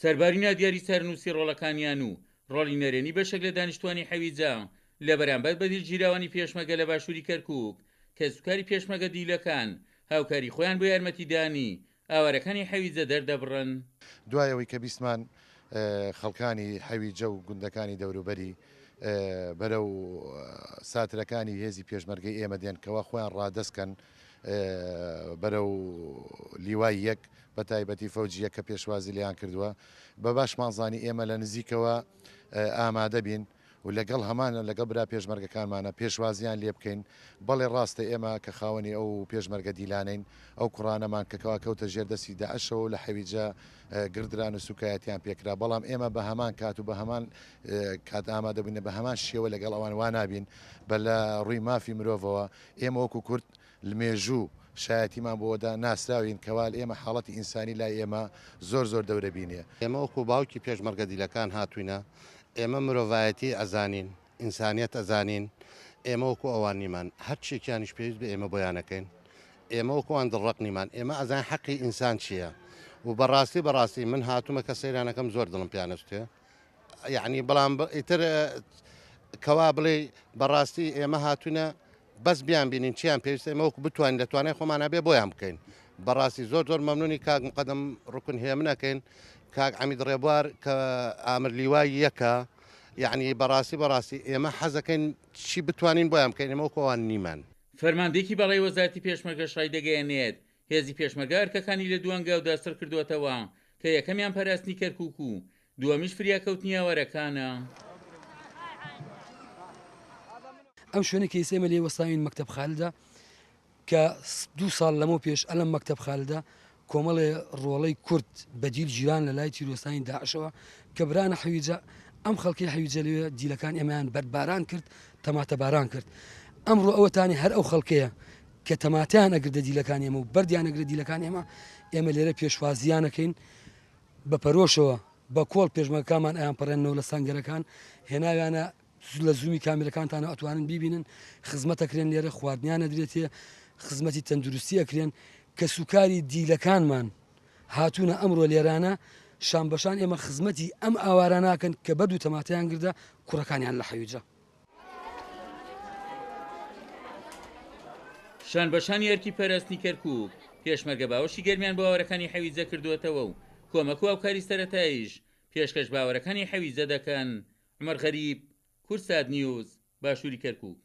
سەربارینە دیاری سەرنووسی ڕۆڵەکانیان و ڕۆڵی نەرێنی بەشێک لە دانیشتوانی حەویجە لە بەرامبەر بە دیلگیراوانی پێشمەگە لە باشووری کەرکووک کە سوکاری پێشمەگە دیلەکان هاوکاری خۆیان بۆ یارمەتیدانی ئاوارەکانی حەویجە دەردەبڕن. دوایەوەی کە بیسمان خەڵکانی حەویجە و گوندەکانی دەوروبەری بەرەو ساترەکانی هێزی پێشمەرگەی ئێمە دێن کەوا خۆیان ڕادەستکەن بەرەو لیوای یەک بە تایبەتی فەوجیە کە پێشوازی لیان کردووە بە باشمانزانی ئێمە لە نزیکەوە ئامادە بین و لەگەڵ هەمانە لەگەڵ برا پێشمەرگەکانمانە پێشوازیان لێ بکەین بەڵێ ڕاستە ئێمە کە خاوەنی ئەو پێشمەرگە دیلانین ئەو کوڕانەمان کەکەوا کەوتە ژێردەسی داعشەوە لە حەویجە گردران و سوکایەتیان پێکرا بەڵام ئێمە بە هەمان کات و بە هەمان کات ئامادە بووینە بە هەمان شێوە لەگەڵ ئەوان وانابین بە لە ڕووی مافی مرۆڤەوە ئێمە وەکو کورد لمێژوو شایەتیمان بۆدا ناسراوین کەوال ئێمە حاڵەتی ئینسانی لای ئێمە زۆر دەورە بینێ ئێمە وەکو باوکی پێشمەرگە دیلەکان هاتوینە ئێمە مرۆڤایەتی ئەزانین ئینسانیت ئەزانین ئێمە وەکو ئەوان نیمان هەرچێکیانیش پێویست بە ئێمە بۆیانەکەین ئێمە وەکوان دڵڕق نیمان ئێمە ئەزان حەقی ئینسان چییە و بەڕاستی من هاتوومە کە سەیرانەکەم زۆر دڵم پیانستێ یعنی بەڵام ئیتر کەوا بڵێ بەڕاستی ئێمە هاتوونە بەس بیان بینین چیان پێویستە ئێمە وەکو بتوانین دەتوانێت خۆمانە بێ بۆیان بکەین بەڕاستی زۆر مەمنونی کاک مقەدەم ڕوکن هێمنەکەین کاک عەمید ڕێبوار کە ئامر لیوای یەکە یعنی بەڕاستی ئێمە حەزەکەین چی بتوانین بۆیان بکەین ئێمە وەکوان نیمان. فەرماندەیەکی بەڵای وەزارەتی پێشمەرگە شای دەگەیەنێت هێزی پێشمەرگە ئەرکەکانی لە دووەنگاودا سەر کردووەتەوە کە یەکەمیان پاراستنی کەرکووک و دووەمیش فریاکەوتنی ئاوارەکانە. ئەم شوێنێکی ئێمە لێ وەستاوین مەکتەب خالدە کە 2 ساڵ لەمە پێش ئەلم مەکتەب خالدە کۆمەڵێ ڕۆڵەی کورد بەدیل جیران لە لای تیرۆستانی داعشەوە کە برانە حەویجە ئەم خەڵکی حەویجە لێ دیلەکان ئێمەیان بەرباران کرد تەماتە باران کرد ئەمڕۆ ئەوەتانی هەر ئەو خەڵکەیە کە تەماتیان ئەگردە دیلەکان ئێمە و بەردیان ئەگرە دیلەکان ئێمە لێرە پێشوازیانەکەین بە پەرۆشەوە بە کۆڵ پێشمەرگەکانمان ئەیان پەڕێنەوە لە سەنگەرەکان هێناویانە لە زوومی کاملەکانتانە ئەتوانن بیبینن خزمەتەکرێن لێرە خواردنیانە درێتێ خزمەتی تەندروستی ئەکرێن کە سوکاری دیلەکانمان هاتوونە ئەمڕۆ لێرانە شان بەشان ئێمە خزمەتی ئەم ئاوارە ناکەن کە بەد و تەماتیان گردە کوڕەکانیان لە حەویجە. شان بەشانی ئەرکی پەرستنی کەرکووک پێشمەرگە باوەشی گەرمیان بۆ ئاوارەکانی حەویجە کردووەتەوە و کۆمەک و هاوکاری سەرەتاییش پێشکەش باوەڕەکانی حەویجە دەکەن. عومەر غەریب، کورسات نیوز، باشووری کەرکووک.